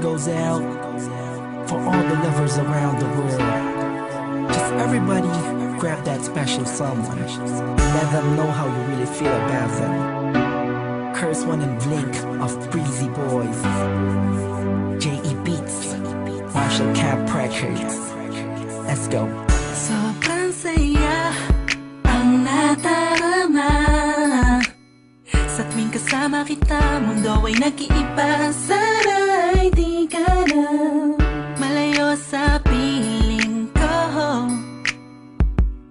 one goes out for all the lovers around the world. Just everybody grab that special someone. Let them know how you really feel about them. Curse One and Blink of Breezy Boys. J.E. Beats, Marshall Camp Records. Let's go. Sobrang saya ang nadarama sa tuwing kasama kita. Mundo ay nag-iiba. Sana'y di ka na malayo sa piling ko,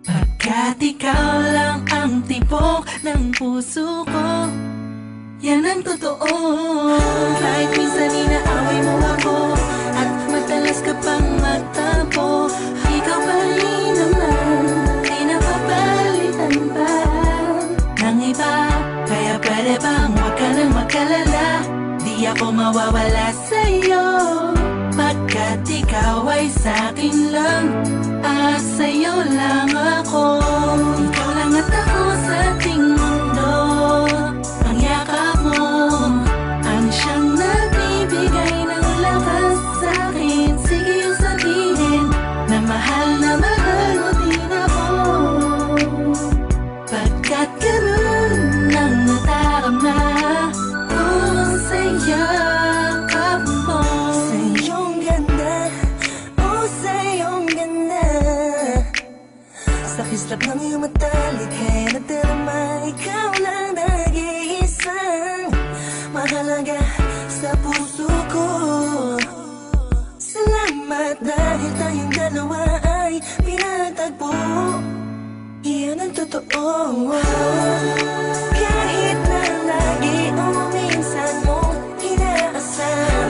pagkat ikaw lang ang tibok ng puso ko. Yan ang totoo. Kahit minsan inaaway mo ako at madalas ka pang magtampo, ikaw pa rin naman, di napapalitan pa ng iba. Kaya pwede bang huwag ka nang mag-alala, di ako mawawala sa'yo, pagkat ikaw ay sa'kin lang at sa'yo lang ako. Ikaw lang at ako sa ating mundo. Ang yakap mo ang siyang nagbibigay ng lakas sa'kin. Sige yung sabihin na mahal mo din ako, pagkat ganun ang nadarama ko sa yakap mo. Sa iyong ganda, oh sa iyong ganda, sa kislap ng iyong mata, likha'y nadarama. Ikaw lang nag-iisang mahalaga sa puso ko. Salamat dahil tayong dalawa ay pinatagpo. Iyan ang totoo. Kahit na lagi o minsan mong inaasam,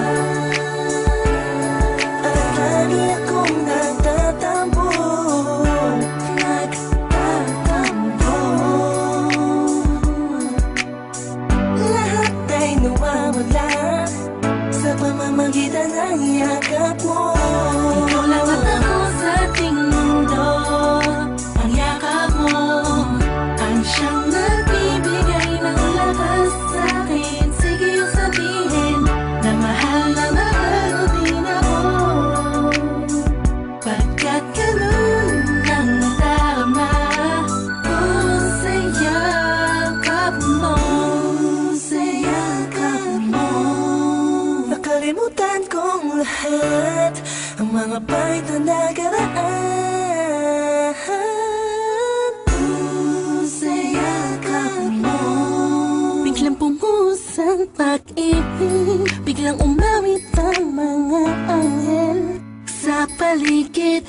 at lagi akong nagtatampo. Lahat ay nawawala sa pamamagitan ng yakap mo. Ikaw lang at ako sa ating mundo. Ang yakap mo ang siyang nagbibigay ng lakas sa'kin. Sige yung sabihin na mahal mo din ako, pagkat ganun ang nadarama ko sa yakap mo. Sa yakap mo. Nakalimutan kong lahat ang mga pahit na nakaraan. Sa yakap mo. Biglang pumuhos ang pag-ibig, biglang umawit ang mga anghel sa paligid.